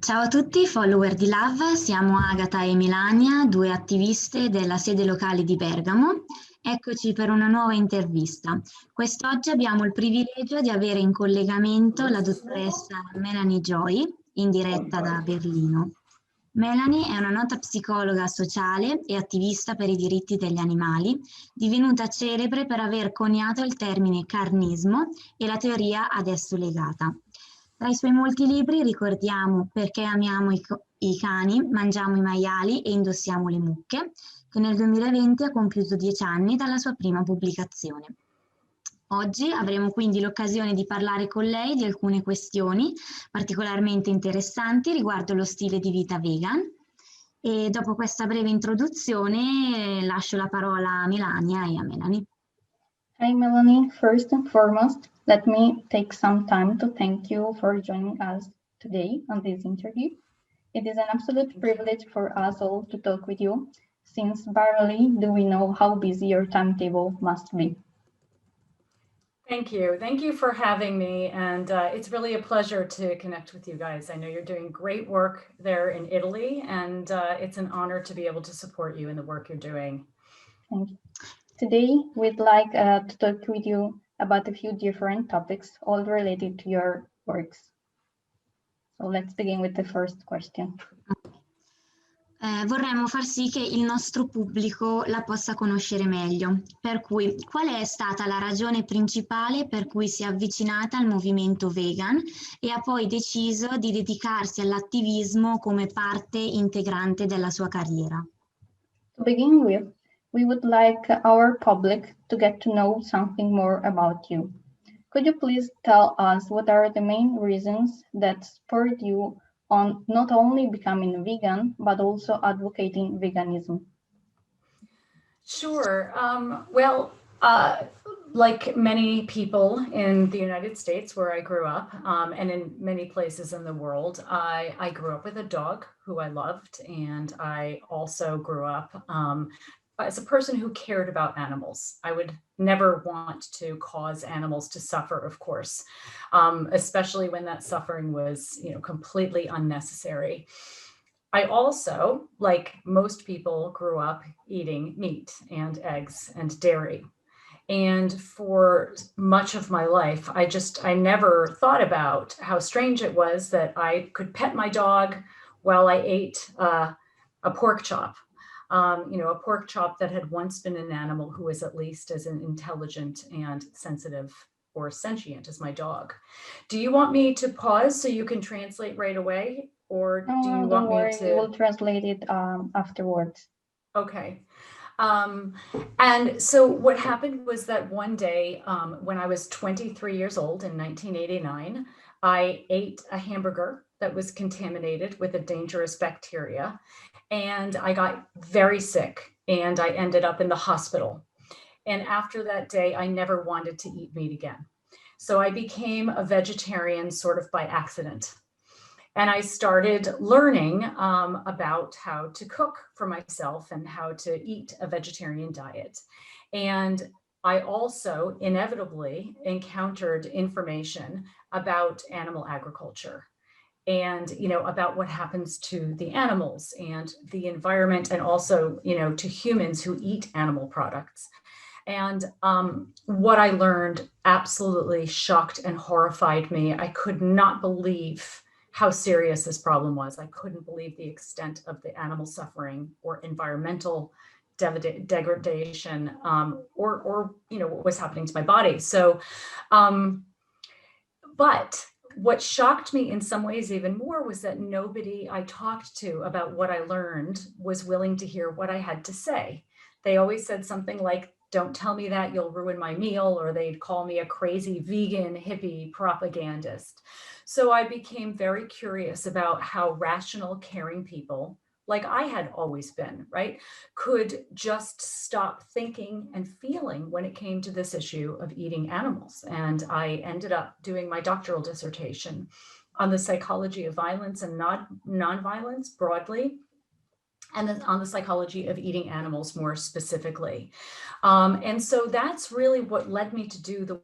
Ciao a tutti, follower di Love, siamo Agata e Melania, due attiviste della sede locale di Bergamo. Eccoci per una nuova intervista. Quest'oggi abbiamo il privilegio di avere in collegamento la dottoressa Melanie Joy, in diretta da Berlino. Melanie è una nota psicologa sociale e attivista per i diritti degli animali, divenuta celebre per aver coniato il termine carnismo e la teoria ad esso legata. Tra i suoi molti libri ricordiamo Perché amiamo i cani, mangiamo i maiali e indossiamo le mucche, che nel 2020 ha compiuto 10 anni dalla sua prima pubblicazione. Oggi avremo quindi l'occasione di parlare con lei di alcune questioni particolarmente interessanti riguardo lo stile di vita vegan. E dopo questa breve introduzione lascio la parola a Melania e a Melanie. Hi Melanie, first and foremost, let me take some time to thank you for joining us today on this interview. It is an absolute privilege for us all to talk with you, since barely do we know how busy your timetable must be. Thank you. Thank you for having me. And it's really a pleasure to connect with you guys. I know you're doing great work there in Italy, and it's an honor to be able to support you in the work you're doing. Thank you. Today, we'd like to talk with you about a few different topics, all related to your works. So let's begin with the first question. Vorremmo far sì che il nostro pubblico la possa conoscere meglio, per cui qual è stata la ragione principale per cui si è avvicinata al movimento vegan e ha poi deciso di dedicarsi all'attivismo come parte integrante della sua carriera? To begin with, we would like our public to get to know something more about you. Could you please tell us what are the main reasons that spurred you on not only becoming vegan, but also advocating veganism? Sure. Like many people in the United States where I grew up, and in many places in the world, I grew up with a dog who I loved, and I also grew up as a person who cared about animals. I would never want to cause animals to suffer, of course, especially when that suffering was, completely unnecessary. I also, like most people, grew up eating meat and eggs and dairy. And for much of my life, I never thought about how strange it was that I could pet my dog while I ate a pork chop. A pork chop that had once been an animal who was at least as intelligent and sensitive or sentient as my dog. Do you want me to pause so you can translate right away? Or do you want me to? We will translate it afterwards. Okay. And so what happened was that one day when I was 23 years old in 1989, I ate a hamburger that was contaminated with a dangerous bacteria. And I got very sick and I ended up in the hospital. And after that day, I never wanted to eat meat again. So I became a vegetarian sort of by accident. And I started learning about how to cook for myself and how to eat a vegetarian diet. And I also inevitably encountered information about animal agriculture and, about what happens to the animals and the environment, and also, to humans who eat animal products. And what I learned absolutely shocked and horrified me. I could not believe how serious this problem was. I couldn't believe the extent of the animal suffering or environmental degradation, or what was happening to my body. So, but what shocked me in some ways even more was that nobody I talked to about what I learned was willing to hear what I had to say. They always said something like, "Don't tell me that, you'll ruin my meal," or they'd call me a crazy vegan hippie propagandist. So I became very curious about how rational, caring people, like I had always been, right, could just stop thinking and feeling when it came to this issue of eating animals. And I ended up doing my doctoral dissertation on the psychology of violence and nonviolence broadly, and then on the psychology of eating animals more specifically. And so that's really what led me to do the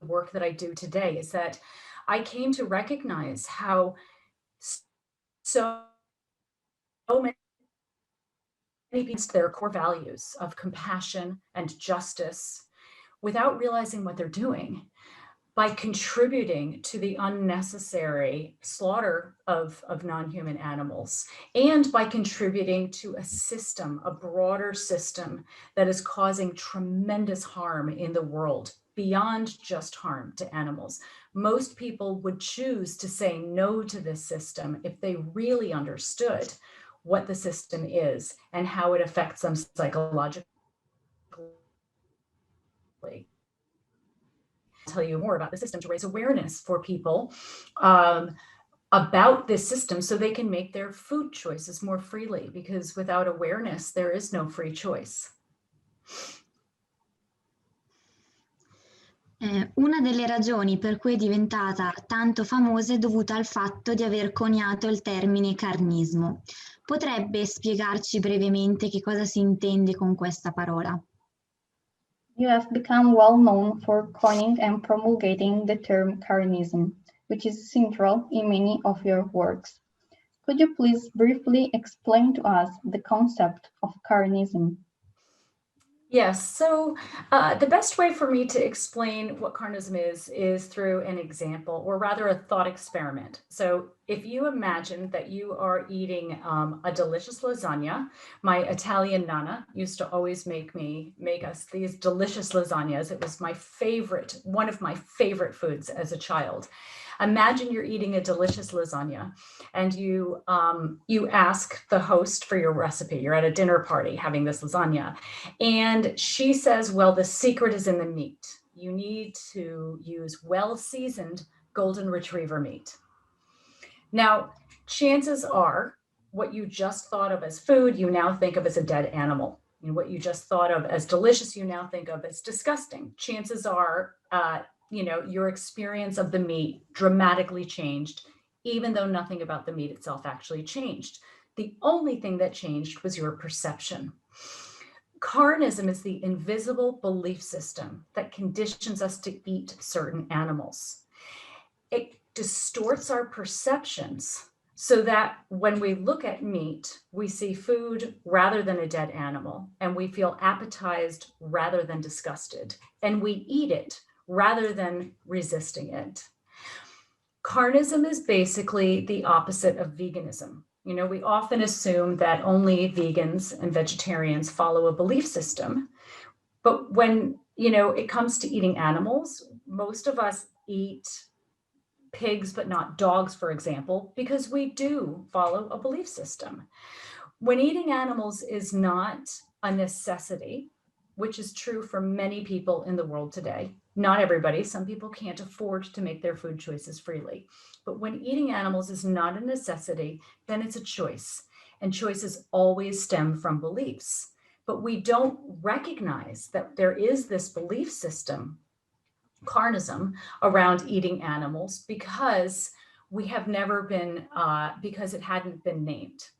work that I do today, is that I came to recognize how so many people their core values of compassion and justice without realizing what they're doing, by contributing to the unnecessary slaughter of non-human animals, and by contributing to a system, a broader system that is causing tremendous harm in the world beyond just harm to animals. Most people would choose to say no to this system if they really understood what the system is and how it affects them psychologically. Tell you more about the system to raise awareness for people about this system so they can make their food choices more freely, because without awareness, there is no free choice. Una delle ragioni per cui è diventata tanto famosa è dovuta al fatto di aver coniato il termine carnismo. Potrebbe spiegarci brevemente che cosa si intende con questa parola? You have become well known for coining and promulgating the term carnism, which is central in many of your works. Could you please briefly explain to us the concept of carnism? Yes, so the best way for me to explain what carnism is through an example, or rather a thought experiment. So if you imagine that you are eating a delicious lasagna, my Italian nana used to always make us these delicious lasagnas. It was my favorite, one of my favorite foods as a child. Imagine you're eating a delicious lasagna and you ask the host for your recipe. You're at a dinner party having this lasagna, and she says, well, the secret is in the meat. You need to use well-seasoned golden retriever meat. Now, chances are what you just thought of as food, you now think of as a dead animal. And what you just thought of as delicious, you now think of as disgusting. Chances are, your experience of the meat dramatically changed, even though nothing about the meat itself actually changed. The only thing that changed was your perception. Carnism is the invisible belief system that conditions us to eat certain animals. It distorts our perceptions so that when we look at meat, we see food rather than a dead animal, and we feel appetized rather than disgusted, and we eat it rather than resisting it. Carnism is basically the opposite of veganism. We often assume that only vegans and vegetarians follow a belief system. But when, it comes to eating animals, most of us eat pigs, but not dogs, for example, because we do follow a belief system. When eating animals is not a necessity, which is true for many people in the world today, not everybody, some people can't afford to make their food choices freely. But when eating animals is not a necessity, then it's a choice. And choices always stem from beliefs. But we don't recognize that there is this belief system, carnism, around eating animals because we have never been, because it hadn't been named.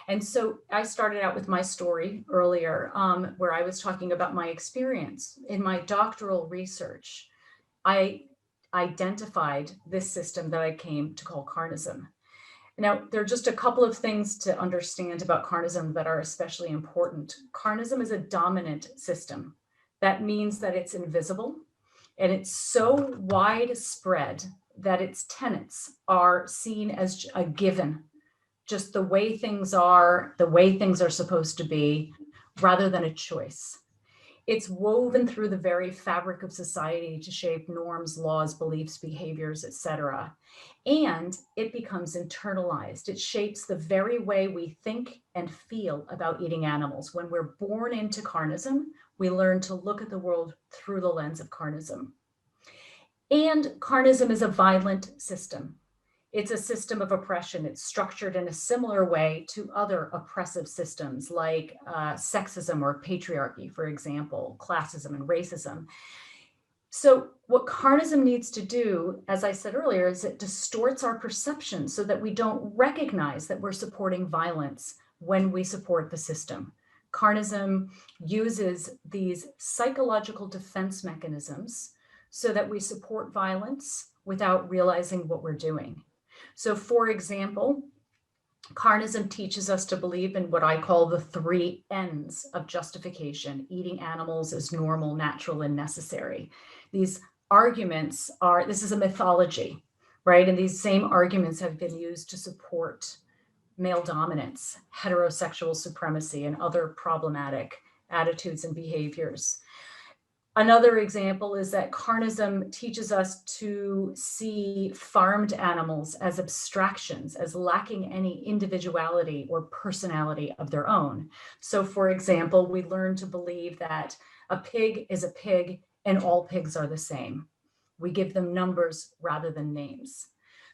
And so I started out with my story earlier, where I was talking about my experience. In my doctoral research, I identified this system that I came to call carnism. Now, there are just a couple of things to understand about carnism that are especially important. Carnism is a dominant system. That means that it's invisible, and it's so widespread that its tenets are seen as a given, just the way things are supposed to be, rather than a choice. It's woven through the very fabric of society to shape norms, laws, beliefs, behaviors, etc. And it becomes internalized. It shapes the very way we think and feel about eating animals. When we're born into carnism, we learn to look at the world through the lens of carnism. And carnism is a violent system. It's a system of oppression. It's structured in a similar way to other oppressive systems like sexism or patriarchy, for example, classism and racism. So what carnism needs to do, as I said earlier, is it distorts our perception so that we don't recognize that we're supporting violence when we support the system. Carnism uses these psychological defense mechanisms so that we support violence without realizing what we're doing. So for example, Carnism teaches us to believe in what I call the 3 N's of justification: eating animals is normal, natural, and necessary. These arguments this is a mythology, right? And these same arguments have been used to support male dominance, heterosexual supremacy, and other problematic attitudes and behaviors. Another example is that carnism teaches us to see farmed animals as abstractions, as lacking any individuality or personality of their own. So, for example, we learn to believe that a pig is a pig and all pigs are the same. We give them numbers rather than names.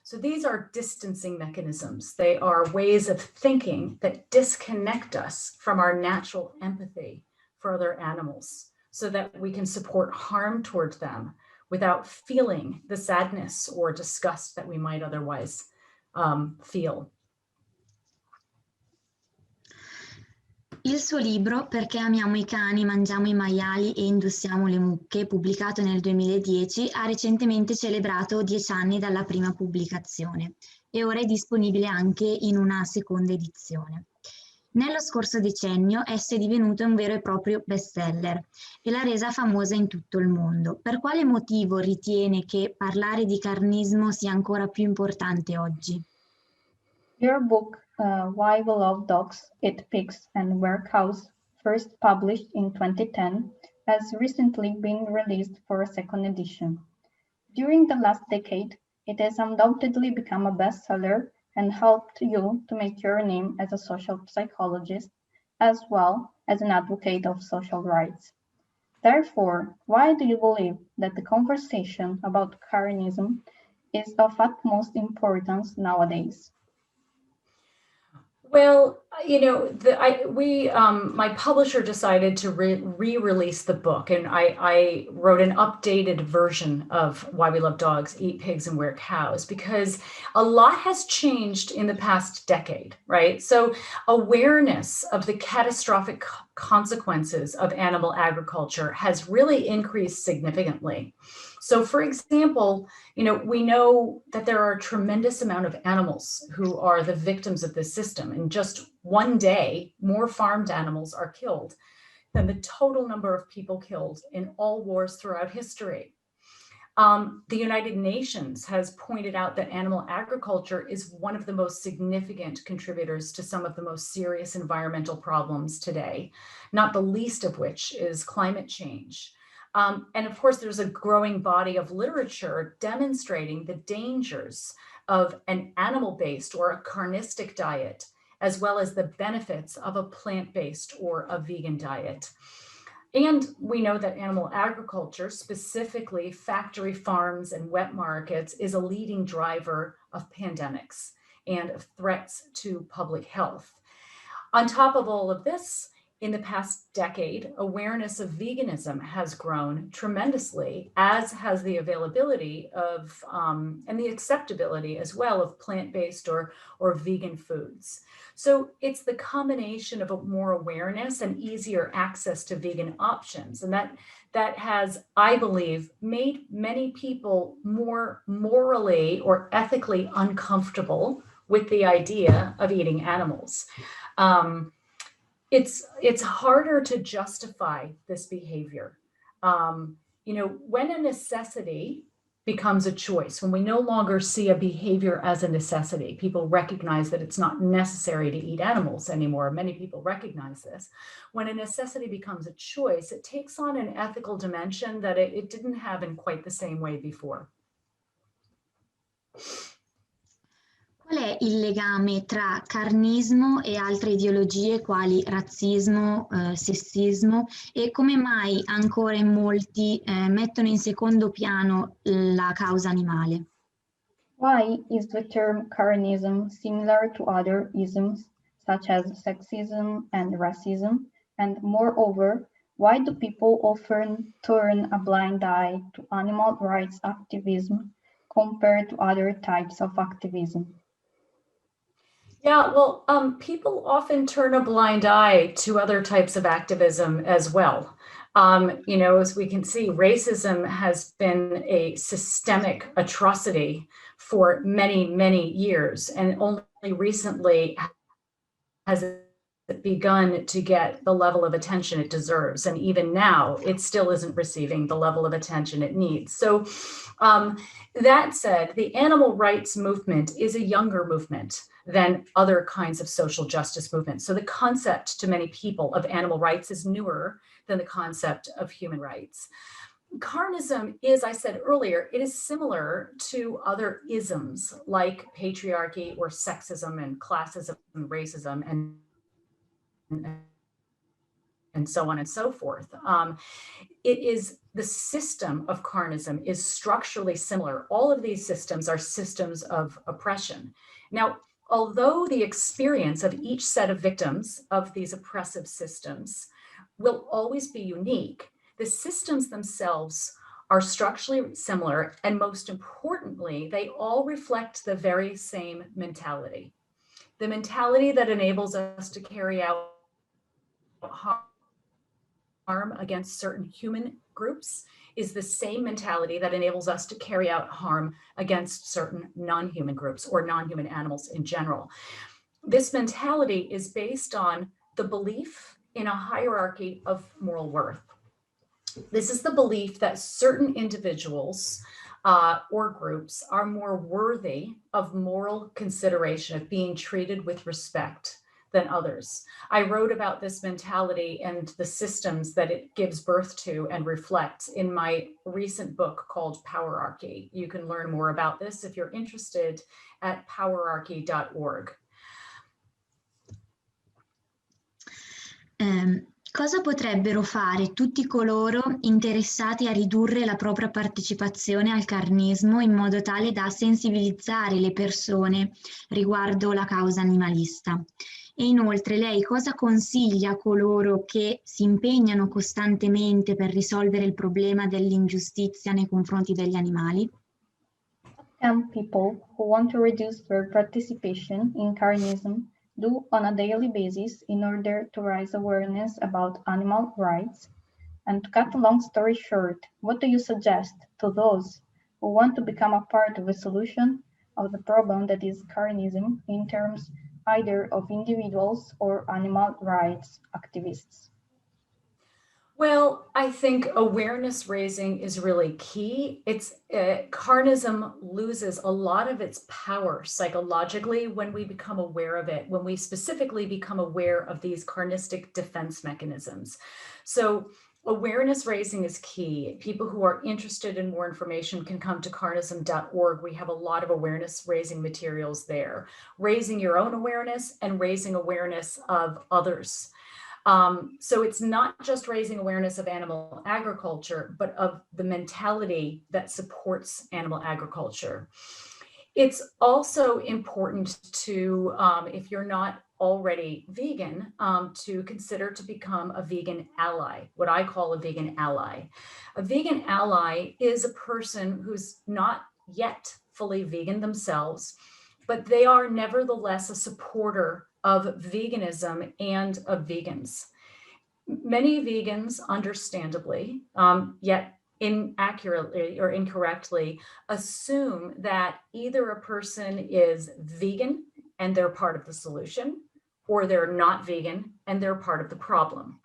So these are distancing mechanisms. They are ways of thinking that disconnect us from our natural empathy for other animals, so that we can support harm towards them without feeling the sadness or disgust that we might otherwise feel. Il suo libro Perché amiamo I cani, mangiamo I maiali e indossiamo le mucche, pubblicato nel 2010, ha recentemente celebrato 10 anni dalla prima pubblicazione e ora è disponibile anche in una seconda edizione. Nello scorso decennio esso è divenuto un vero e proprio bestseller e l'ha resa famosa in tutto il mondo. Per quale motivo ritiene che parlare di carnismo sia ancora più importante oggi? Your book, Why We Love Dogs, Eat Pigs and Wear Cows, first published in 2010, has recently been released for a second edition. During the last decade, it has undoubtedly become a bestseller and helped you to make your name as a social psychologist, as well as an advocate of social rights. Therefore, why do you believe that the conversation about carnism is of utmost importance nowadays? Well, you know, my publisher decided to re-release the book, and I wrote an updated version of Why We Love Dogs, Eat Pigs and Wear Cows, because a lot has changed in the past decade, right? So awareness of the catastrophic consequences of animal agriculture has really increased significantly. So, for example, you know, we know that there are a tremendous amount of animals who are the victims of this system. In just one day, more farmed animals are killed than the total number of people killed in all wars throughout history. The United Nations has pointed out that animal agriculture is one of the most significant contributors to some of the most serious environmental problems today, not the least of which is climate change. And of course, there's a growing body of literature demonstrating the dangers of an animal-based or a carnistic diet, as well as the benefits of a plant-based or a vegan diet. And we know that animal agriculture, specifically factory farms and wet markets, is a leading driver of pandemics and of threats to public health. On top of all of this, in the past decade, awareness of veganism has grown tremendously, as has the availability of and the acceptability as well of plant-based or vegan foods. So it's the combination of more awareness and easier access to vegan options. And that has, I believe, made many people more morally or ethically uncomfortable with the idea of eating animals. It's harder to justify this behavior. You know, when a necessity becomes a choice, when we no longer see a behavior as a necessity, people recognize that it's not necessary to eat animals anymore. Many people recognize this. When a necessity becomes a choice, it takes on an ethical dimension that it didn't have in quite the same way before. Qual è il legame tra carnismo e altre ideologie quali razzismo, sessismo e come mai ancora in molti mettono in secondo piano la causa animale? Why is the term carnism similar to other isms such as sexism and racism? And moreover, why do people often turn a blind eye to animal rights activism compared to other types of activism? Yeah, well, people often turn a blind eye to other types of activism as well. You know, as we can see, racism has been a systemic atrocity for many, many years, and only recently has it begun to get the level of attention it deserves. And even now, it still isn't receiving the level of attention it needs. So that said, the animal rights movement is a younger movement than other kinds of social justice movements. So the concept to many people of animal rights is newer than the concept of human rights. Carnism is, I said earlier, it is similar to other isms like patriarchy or sexism and classism and racism and so on and so forth. It is the system of carnism is structurally similar. All of these systems are systems of oppression. Now, although the experience of each set of victims of these oppressive systems will always be unique, the systems themselves are structurally similar, and most importantly, they all reflect the very same mentality. The mentality that enables us to carry out harm against certain human groups is the same mentality that enables us to carry out harm against certain non-human groups or non-human animals in general. This mentality is based on the belief in a hierarchy of moral worth. This is the belief that certain individuals or groups are more worthy of moral consideration, of being treated with respect than others. I wrote about this mentality and the systems that it gives birth to and reflects in my recent book called Powerarchy. You can learn more about this if you're interested at powerarchy.org. Cosa potrebbero fare tutti coloro interessati a ridurre la propria partecipazione al carnismo in modo tale da sensibilizzare le persone riguardo la causa animalista? E inoltre lei cosa consiglia a coloro che si impegnano costantemente per risolvere il problema dell'ingiustizia nei confronti degli animali? Can people who want to reduce their participation in carnism do on a daily basis in order to raise awareness about animal rights? And to cut a long story short, what do you suggest to those who want to become a part of a solution of the problem that is carnism in terms either of individuals or animal rights activists? Well, I think awareness raising is really key. Carnism loses a lot of its power psychologically when we become aware of it, when we specifically become aware of these carnistic defense mechanisms. So awareness raising is key. People who are interested in more information can come to carnism.org. We have a lot of awareness raising materials there, raising your own awareness and raising awareness of others. So it's not just raising awareness of animal agriculture, but of the mentality that supports animal agriculture. It's also important to, if you're not already vegan, to consider to become a vegan ally, what I call a vegan ally. A vegan ally is a person who's not yet fully vegan themselves, but they are nevertheless a supporter of veganism and of vegans. Many vegans, understandably, yet inaccurately or incorrectly, assume that either a person is vegan and they're part of the solution, or they're not vegan and they're part of the problem.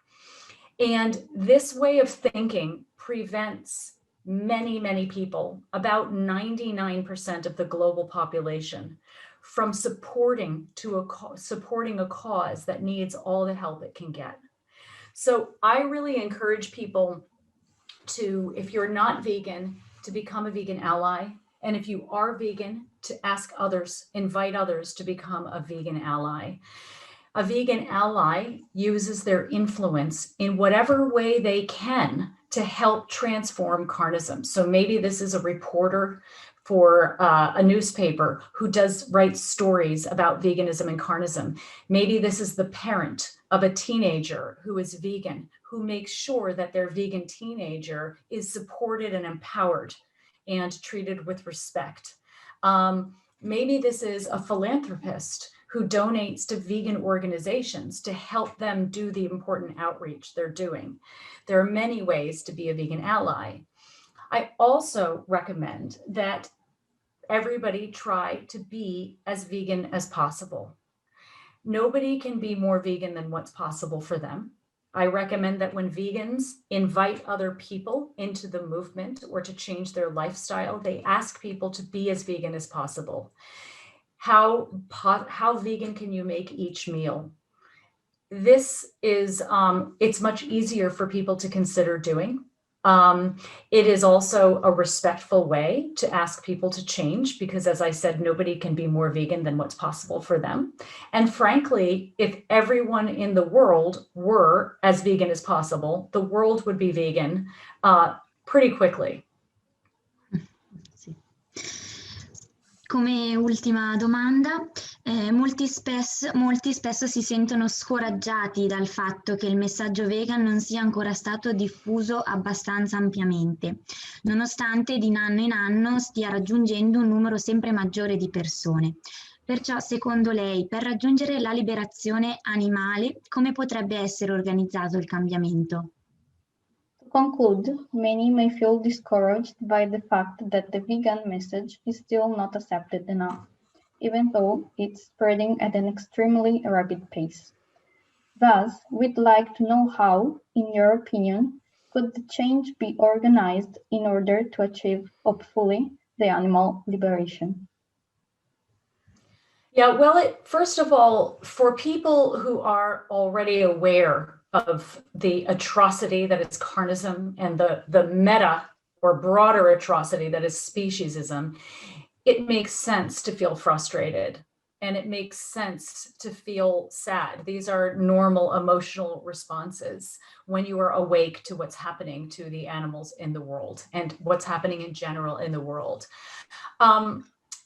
And this way of thinking prevents many, many people, about 99% of the global population, from supporting a cause that needs all the help it can get. So I really encourage people to, if you're not vegan, to become a vegan ally. And if you are vegan, to ask others, invite others to become a vegan ally. A vegan ally uses their influence in whatever way they can to help transform carnism. So maybe this is a reporter for a newspaper who writes stories about veganism and carnism. Maybe this is the parent of a teenager who is vegan, who makes sure that their vegan teenager is supported and empowered and treated with respect. Maybe this is a philanthropist who donates to vegan organizations to help them do the important outreach they're doing. There are many ways to be a vegan ally. I also recommend that everybody try to be as vegan as possible. Nobody can be more vegan than what's possible for them. I recommend that when vegans invite other people into the movement or to change their lifestyle, they ask people to be as vegan as possible. How vegan can you make each meal? This is, it's much easier for people to consider doing. It is also a respectful way to ask people to change because, as I said, nobody can be more vegan than what's possible for them. And frankly, if everyone in the world were as vegan as possible, the world would be vegan pretty quickly. Sì. Come ultima domanda, molti spesso si sentono scoraggiati dal fatto che il messaggio vegan non sia ancora stato diffuso abbastanza ampiamente, nonostante di anno in anno stia raggiungendo un numero sempre maggiore di persone. Perciò, secondo lei, per raggiungere la liberazione animale, come potrebbe essere organizzato il cambiamento? To conclude, many may feel discouraged by the fact that the vegan message is still not accepted enough, even though it's spreading at an extremely rapid pace. Thus, we'd like to know how, in your opinion, could the change be organized in order to achieve, hopefully, the animal liberation? Yeah, well, first of all, for people who are already aware of the atrocity that is carnism and the meta or broader atrocity that is speciesism, it makes sense to feel frustrated and it makes sense to feel sad. These are normal emotional responses when you are awake to what's happening to the animals in the world and what's happening in general in the world.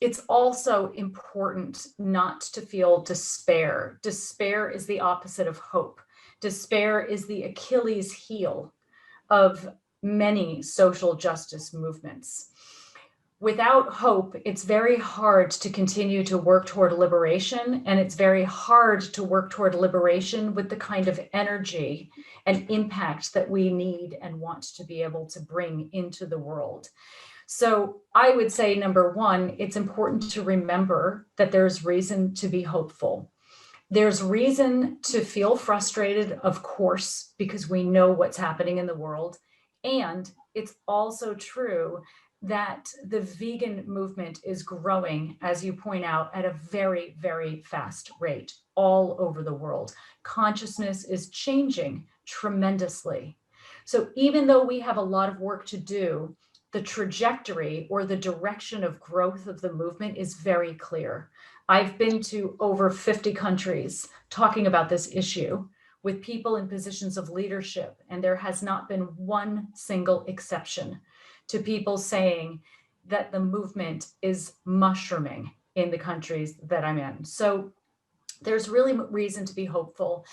It's also important not to feel despair. Despair is the opposite of hope. Despair is the Achilles heel of many social justice movements. Without hope, it's very hard to continue to work toward liberation, and it's very hard to work toward liberation with the kind of energy and impact that we need and want to be able to bring into the world. So I would say, number one, it's important to remember that there's reason to be hopeful. There's reason to feel frustrated, of course, because we know what's happening in the world. And it's also true that the vegan movement is growing, as you point out, at a very, very fast rate all over the world. Consciousness is changing tremendously. So even though we have a lot of work to do, the trajectory or the direction of growth of the movement is very clear. I've been to over 50 countries talking about this issue with people in positions of leadership, and there has not been one single exception to people saying that the movement is mushrooming in the countries that I'm in. So there's really reason to be hopeful.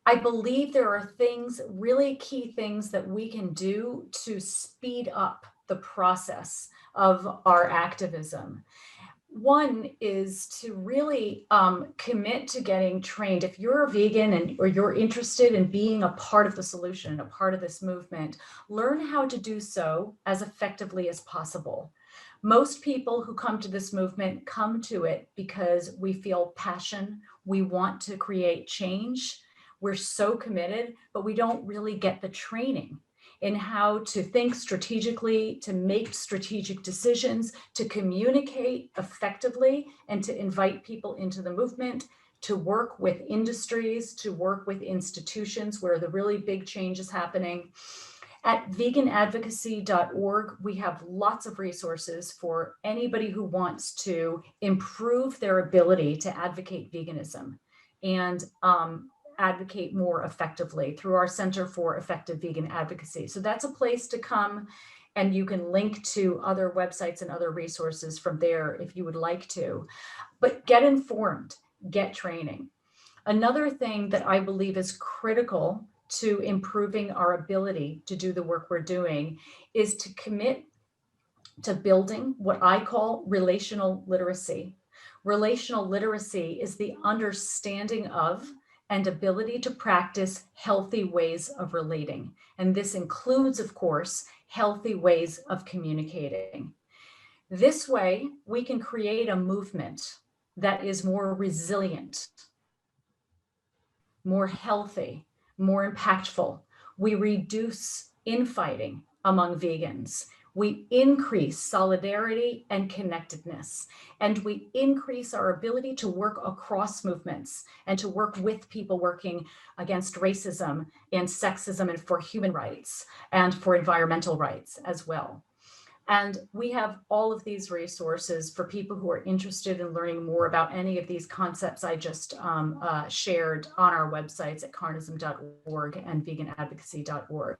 I believe there are things, really key things that we can do to speed up the process of our activism. One is to really commit to getting trained. If you're a vegan or you're interested in being a part of the solution, a part of this movement, learn how to do so as effectively as possible. Most people who come to this movement come to it because we feel passion. We want to create change. We're so committed, but we don't really get the training in how to think strategically, to make strategic decisions, to communicate effectively, and to invite people into the movement, to work with industries, to work with institutions where the really big change is happening. At veganadvocacy.org, we have lots of resources for anybody who wants to improve their ability to advocate veganism and advocate more effectively through our Center for Effective Vegan Advocacy. So that's a place to come, and you can link to other websites and other resources from there if you would like to. But get informed, get training. Another thing that I believe is critical to improving our ability to do the work we're doing is to commit to building what I call relational literacy. Relational literacy is the understanding of and ability to practice healthy ways of relating. And this includes, of course, healthy ways of communicating. This way, we can create a movement that is more resilient, more healthy, more impactful. We reduce infighting among vegans. We increase solidarity and connectedness, and we increase our ability to work across movements and to work with people working against racism and sexism and for human rights and for environmental rights as well. And we have all of these resources for people who are interested in learning more about any of these concepts I just shared on our websites at carnism.org and veganadvocacy.org.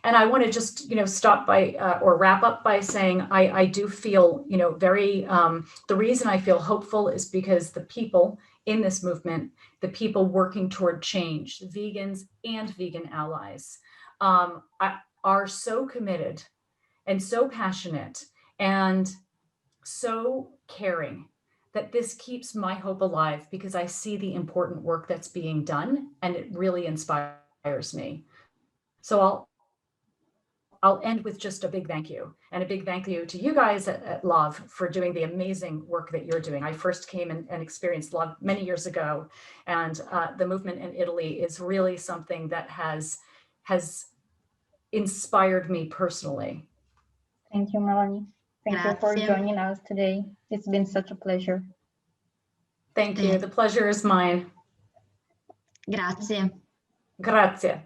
And I want to just, stop by or wrap up by saying I do feel, very, the reason I feel hopeful is because the people in this movement, the people working toward change, vegans and vegan allies, are so committed and so passionate and so caring that this keeps my hope alive, because I see the important work that's being done and it really inspires me. So I'll end with just a big thank you, and a big thank you to you guys at Love for doing the amazing work that you're doing. I first came and experienced Love many years ago, and the movement in Italy is really something that has inspired me personally. Thank you, Melanie. Thank you for Grazie. joining us today. It's been such a pleasure. Thank you. The pleasure is mine. Grazie. Grazie.